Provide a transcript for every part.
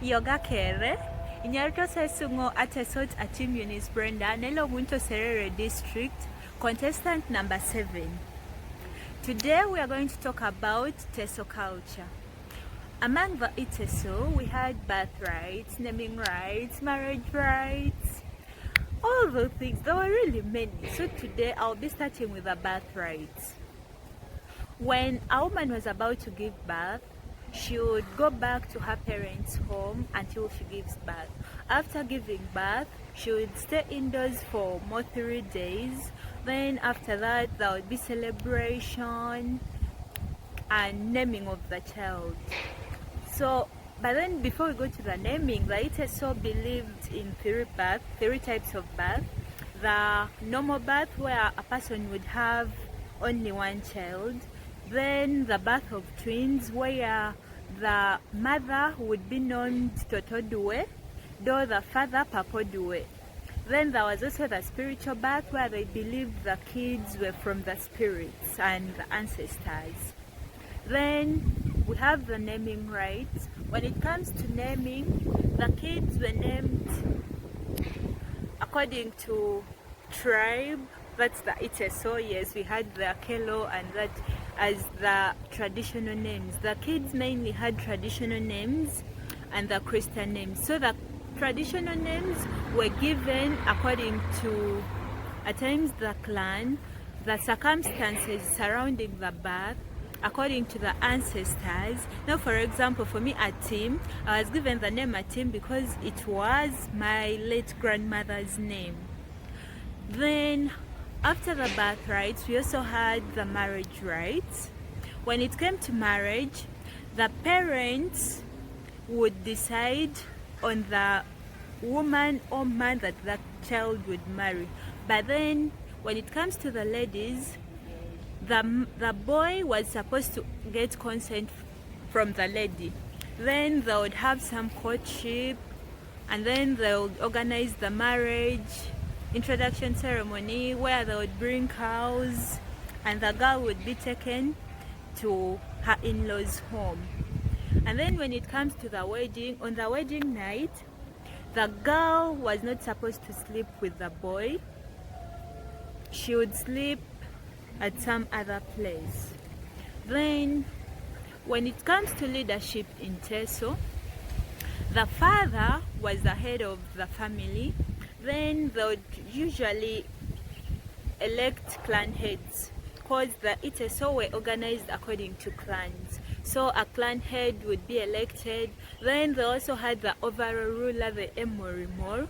Yoga Kere, Inyarto Sesungo Atesot Atim Eunice Brenda, Nelo Munto Serere District, contestant number 7. Today we are going to talk about Teso culture. Among the Iteso, we had birthrights, naming rights, marriage rights, all those things. There were really many. So today I'll be starting with the birthrights. When a woman was about to give birth, she would go back to her parents' home until she gives birth. After giving birth, she would stay indoors for more 3 days. Then after that, there would be celebration and naming of the child. So, but then before we go to the naming, the Iteso believed in 3 types of birth. The normal birth, where a person would have only one child. Then the birth of twins, where the mother would be named Totodue, though the father Papodue. Then there was also the spiritual birth, where they believed the kids were from the spirits and the ancestors. Then we have the naming rights. When it comes to naming, the kids were named according to tribe. That's the Iteso. Yes, we had the Kelo and that as the traditional names. The kids mainly had traditional names and the Christian names. So the traditional names were given according to, at times, the clan, the circumstances surrounding the birth, according to the ancestors. Now, for example, for me, Atim, I was given the name Atim because it was my late grandmother's name. Then after the birth rights, we also had the marriage rights. When it came to marriage, the parents would decide on the woman or man that the child would marry. But then when it comes to the ladies, the boy was supposed to get consent from the lady. Then they would have some courtship, and then they would organize the marriage introduction ceremony, where they would bring cows and the girl would be taken to her in-laws home. And then when it comes to the wedding, on the wedding night, the girl was not supposed to sleep with the boy. She would sleep at some other place. Then when it comes to leadership in Teso, the father was the head of the family. Then they would usually elect clan heads, because the Iteso were organized according to clans. So a clan head would be elected. Then they also had the overall ruler, the Emorimor.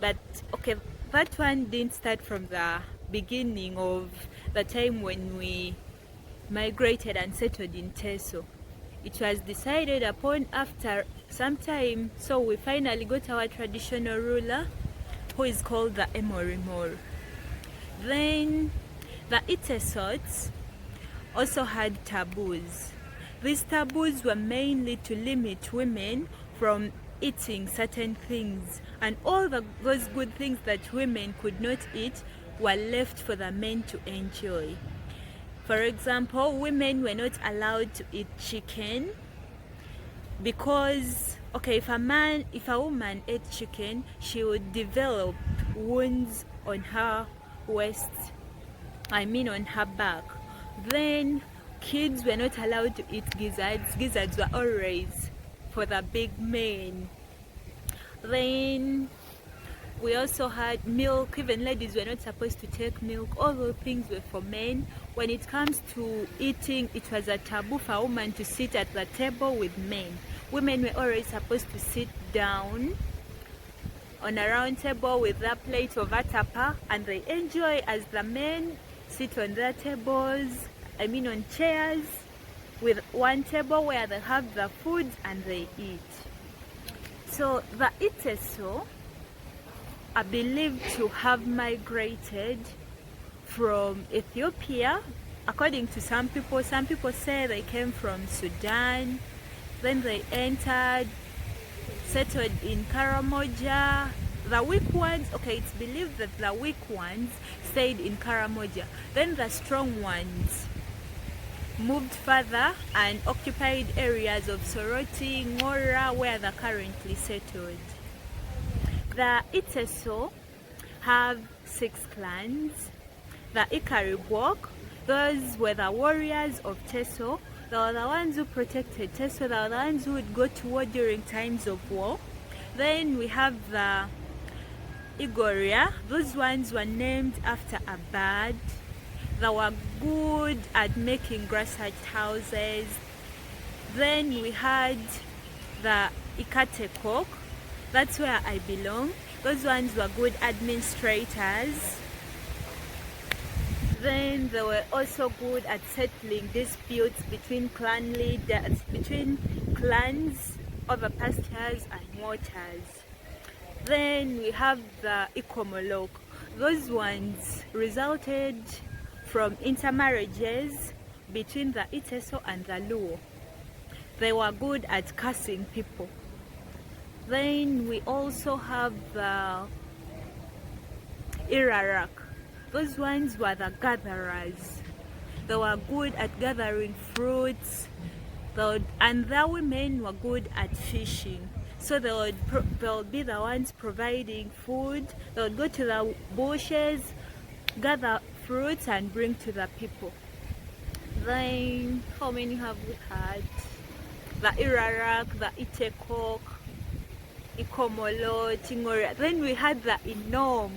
But okay, that one didn't start from the beginning of the time when we migrated and settled in Teso. It was decided upon after some time. So we finally got our traditional ruler, who is called the Emorimor. Then the Itesots also had taboos. These taboos were mainly to limit women from eating certain things, and all those good things that women could not eat were left for the men to enjoy. For example, women were not allowed to eat chicken because, okay, if a woman ate chicken, she would develop wounds on her waist, on her back. Then kids were not allowed to eat gizzards. Gizzards were always for the big men. Then we also had milk. Even ladies were not supposed to take milk. All those things were for men. When it comes to eating, it was a taboo for a woman to sit at the table with men. Women were always supposed to sit down on a round table with their plate of atapa, and they enjoy as the men sit on their tables, on chairs, with one table where they have the food and they eat. So the Iteso are believed to have migrated from Ethiopia. According to some people say they came from Sudan. Then they entered, settled in Karamoja. The weak ones, okay, it's believed that the weak ones stayed in Karamoja. Then the strong ones moved further and occupied areas of Soroti, Ngora, where they're currently settled. The Iteso have 6 clans. The Ikaribwok, those were the warriors of Teso. They were the ones who protected Teso. They were the ones who would go to war during times of war. Then we have the Igoria. Those ones were named after a bird. They were good at making grass-thatched houses. Then we had the Ikatekok. That's where I belong. Those ones were good administrators. Then they were also good at settling disputes between clan leaders, between clans over pastures and waters. Then we have the Ikomolok. Those ones resulted from intermarriages between the Iteso and the Luo. They were good at cursing people. Then we also have the Irarak. Those ones were the gatherers. They were good at gathering fruits, and the women were good at fishing. So they would be the ones providing food. They would go to the bushes, gather fruits and bring to the people. Then how many have we had? The Irarak, the Itekok, Ikomolo, Tingoria. Then we had the Inom.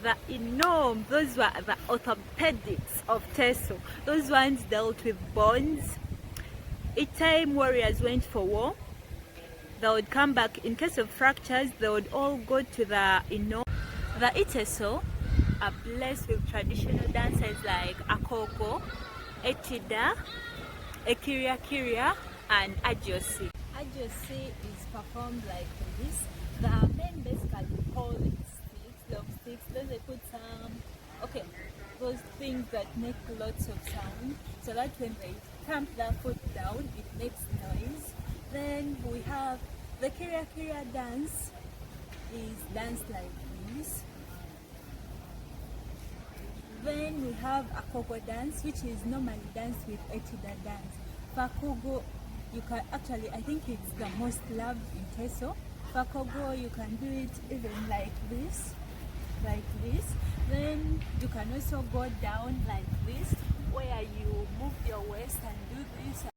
The Inom, those were the orthopedics of Teso. Those ones dealt with bones. Each time warriors went for war, they would come back. In case of fractures, they would all go to the Inom. The Iteso are blessed with traditional dances like Akoko, Etida, Ekiria, and Ajosi. Ajosi is performed like this. The men basically hold sticks, long sticks. Then they put those things that make lots of sound, so that when they thump their foot down, it makes noise. Then we have the Kiria dance is danced like this. Then we have Akoko dance, which is normally danced with Etida dance. Fakogo, you can actually, I think it's the most loved in Teso. Fakogo, you can do it even like this. Then you can also go down like this, where you move your waist and do this.